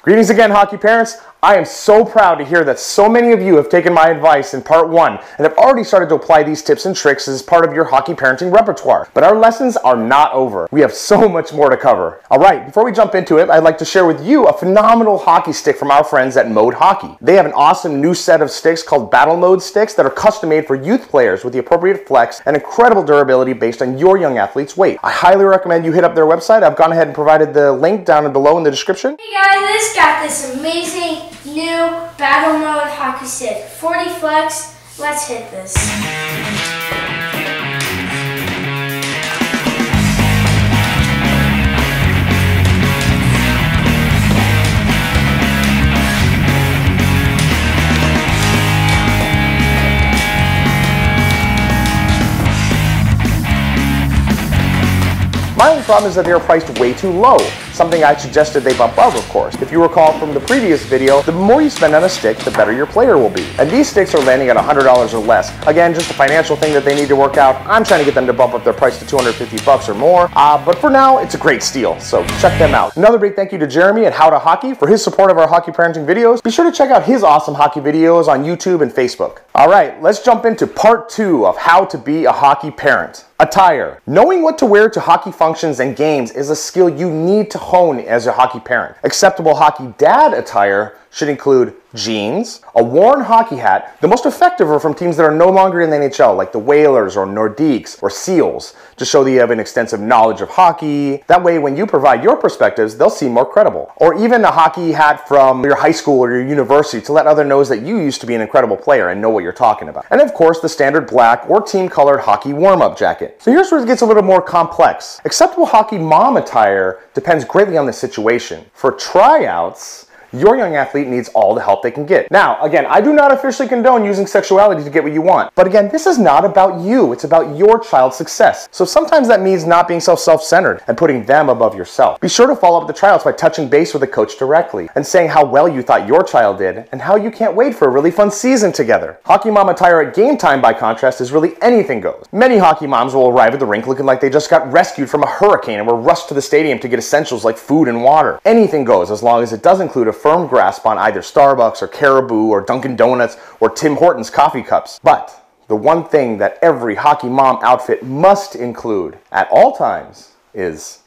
Greetings again, hockey parents. I am so proud to hear that so many of you have taken my advice in part 1 and have already started to apply these tips and tricks as part of your hockey parenting repertoire. But our lessons are not over. We have so much more to cover. Alright, before we jump into it, I'd like to share with you a phenomenal hockey stick from our friends at Mode Hockey. They have an awesome new set of sticks called Battle Mode sticks that are custom made for youth players with the appropriate flex and incredible durability based on your young athlete's weight. I highly recommend you hit up their website. I've gone ahead and provided the link down below in the description. Hey guys, I just got this amazing new Battle Mode hockey stick. 40 flex. Let's hit this. My only problem is that they are priced way too low, something I suggested they bump up, of course. If you recall from the previous video, the more you spend on a stick, the better your player will be. And these sticks are landing at $100 or less. Again, just a financial thing that they need to work out. I'm trying to get them to bump up their price to $250 or more, but for now, it's a great steal, so check them out. Another big thank you to Jeremy at How to Hockey for his support of our hockey parenting videos. Be sure to check out his awesome hockey videos on YouTube and Facebook. All right, let's jump into part 2 of how to be a hockey parent. Attire. Knowing what to wear to hockey functions and games is a skill you need to hone as a hockey parent. Acceptable hockey dad attire should include jeans, a worn hockey hat. The most effective are from teams that are no longer in the NHL, like the Whalers or Nordiques or Seals, to show that you have an extensive knowledge of hockey. That way, when you provide your perspectives, they'll seem more credible. Or even a hockey hat from your high school or your university to let others know that you used to be an incredible player and know what you're talking about. And of course, the standard black or team-colored hockey warm-up jacket. So here's where it gets a little more complex. Acceptable hockey mom attire depends greatly on the situation. For tryouts, your young athlete needs all the help they can get. Now, again, I do not officially condone using sexuality to get what you want. But again, this is not about you. It's about your child's success. So sometimes that means not being self-centered and putting them above yourself. Be sure to follow up the tryouts by touching base with the coach directly and saying how well you thought your child did and how you can't wait for a really fun season together. Hockey mom attire at game time, by contrast, is really anything goes. Many hockey moms will arrive at the rink looking like they just got rescued from a hurricane and were rushed to the stadium to get essentials like food and water. Anything goes as long as it does include a firm grasp on either Starbucks or Caribou or Dunkin' Donuts or Tim Hortons coffee cups. But the one thing that every hockey mom outfit must include at all times is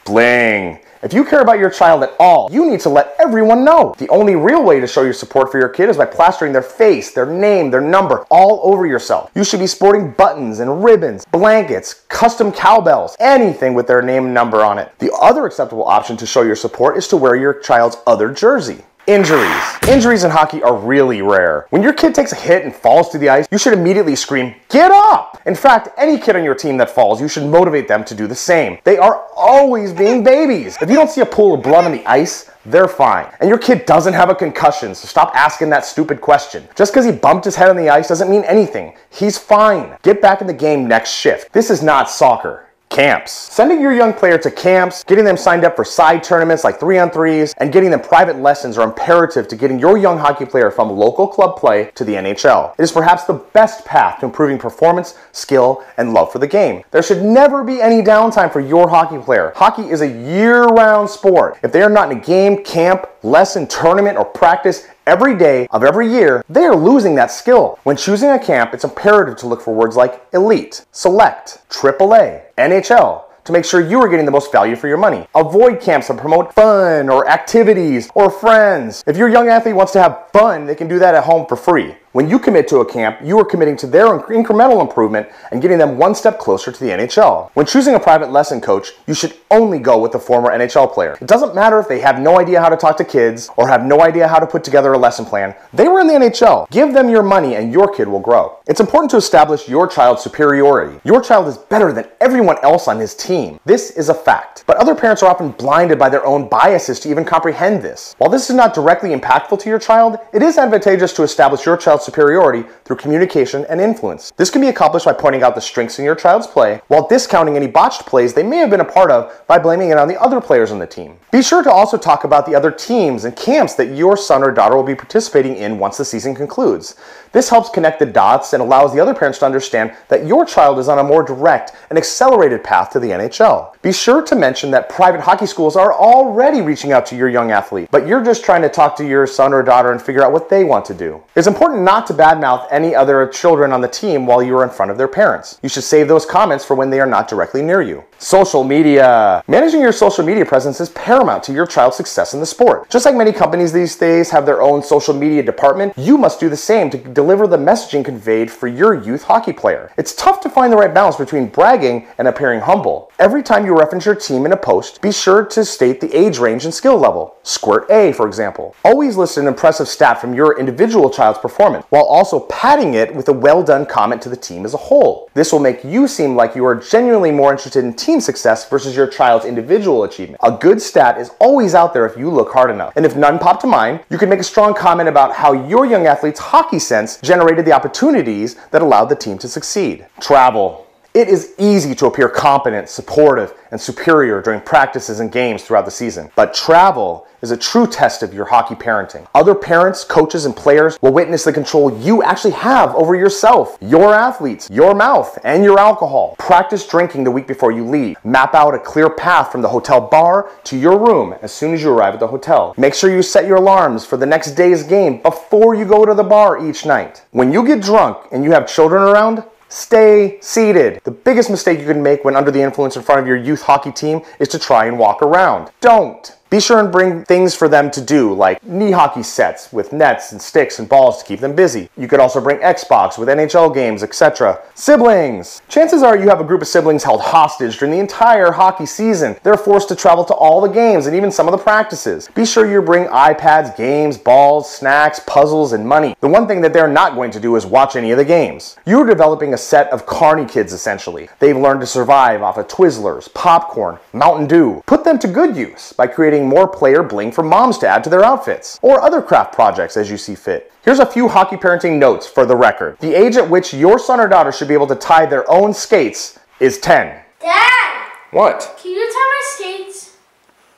bling. If you care about your child at all, you need to let everyone know. The only real way to show your support for your kid is by plastering their face, their name, their number all over yourself. You should be sporting buttons and ribbons, blankets, custom cowbells, anything with their name and number on it. The other acceptable option to show your support is to wear your child's other jersey. Injuries. Injuries in hockey are really rare. When your kid takes a hit and falls to the ice, you should immediately scream, "Get up!" In fact, any kid on your team that falls, you should motivate them to do the same. They are always being babies. If you don't see a pool of blood on the ice, they're fine. And your kid doesn't have a concussion, so stop asking that stupid question. Just because he bumped his head on the ice doesn't mean anything. He's fine. Get back in the game next shift. This is not soccer. Camps. Sending your young player to camps, getting them signed up for side tournaments like 3-on-3s, and getting them private lessons are imperative to getting your young hockey player from local club play to the NHL. It is perhaps the best path to improving performance, skill, and love for the game. There should never be any downtime for your hockey player. Hockey is a year-round sport. If they are not in a game, camp, lesson, tournament, or practice every day of every year, they are losing that skill. When choosing a camp, it's imperative to look for words like elite, select, AAA, NHL, to make sure you are getting the most value for your money. Avoid camps that promote fun or activities or friends. If your young athlete wants to have fun, they can do that at home for free. When you commit to a camp, you are committing to their incremental improvement and getting them one step closer to the NHL. When choosing a private lesson coach, you should only go with a former NHL player. It doesn't matter if they have no idea how to talk to kids or have no idea how to put together a lesson plan. They were in the NHL. Give them your money and your kid will grow. It's important to establish your child's superiority. Your child is better than everyone else on his team. This is a fact. But other parents are often blinded by their own biases to even comprehend this. While this is not directly impactful to your child, it is advantageous to establish your child's superiority through communication and influence. This can be accomplished by pointing out the strengths in your child's play while discounting any botched plays they may have been a part of by blaming it on the other players on the team. Be sure to also talk about the other teams and camps that your son or daughter will be participating in once the season concludes. This helps connect the dots and allows the other parents to understand that your child is on a more direct and accelerated path to the NHL. Be sure to mention that private hockey schools are already reaching out to your young athlete, but you're just trying to talk to your son or daughter and figure out what they want to do. It's important not to badmouth any other children on the team while you are in front of their parents. You should save those comments for when they are not directly near you. Social media. Managing your social media presence is paramount to your child's success in the sport. Just like many companies these days have their own social media department, you must do the same to deliver the messaging conveyed for your youth hockey player. It's tough to find the right balance between bragging and appearing humble. Every time you reference your team in a post, be sure to state the age range and skill level. Squirt A, for example. Always list an impressive stat from your individual child's performance, while also padding it with a well-done comment to the team as a whole. This will make you seem like you are genuinely more interested in team success versus your child's individual achievement. A good stat is always out there if you look hard enough. And if none pop to mind, you can make a strong comment about how your young athlete's hockey sense generated the opportunities that allowed the team to succeed. Travel. It is easy to appear competent, supportive, and superior during practices and games throughout the season. But travel is a true test of your hockey parenting. Other parents, coaches, and players will witness the control you actually have over yourself, your athletes, your mouth, and your alcohol. Practice drinking the week before you leave. Map out a clear path from the hotel bar to your room as soon as you arrive at the hotel. Make sure you set your alarms for the next day's game before you go to the bar each night. When you get drunk and you have children around, stay seated. The biggest mistake you can make when under the influence in front of your youth hockey team is to try and walk around. Don't. Be sure and bring things for them to do, like knee hockey sets with nets and sticks and balls to keep them busy. You could also bring Xbox with NHL games, etc. Siblings. Chances are you have a group of siblings held hostage during the entire hockey season. They're forced to travel to all the games and even some of the practices. Be sure you bring iPads, games, balls, snacks, puzzles, and money. The one thing that they're not going to do is watch any of the games. You're developing a set of carny kids, essentially. They've learned to survive off of Twizzlers, popcorn, Mountain Dew. Put them to good use by creating more player bling for moms to add to their outfits, or other craft projects as you see fit. Here's a few hockey parenting notes for the record. The age at which your son or daughter should be able to tie their own skates is 10. Dad! What? Can you tie my skates?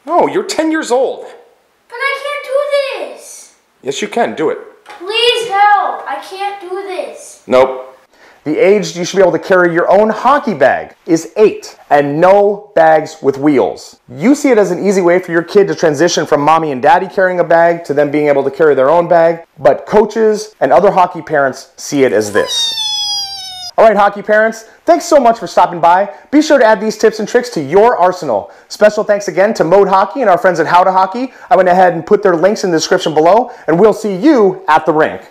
No, you're 10 years old. But I can't do this. Yes, you can. Do it. Please help. I can't do this. Nope. The age you should be able to carry your own hockey bag is 8, and no bags with wheels. You see it as an easy way for your kid to transition from mommy and daddy carrying a bag to them being able to carry their own bag, but coaches and other hockey parents see it as this. Alright, hockey parents, thanks so much for stopping by. Be sure to add these tips and tricks to your arsenal. Special thanks again to Mode Hockey and our friends at How to Hockey. I went ahead and put their links in the description below, and we'll see you at the rink.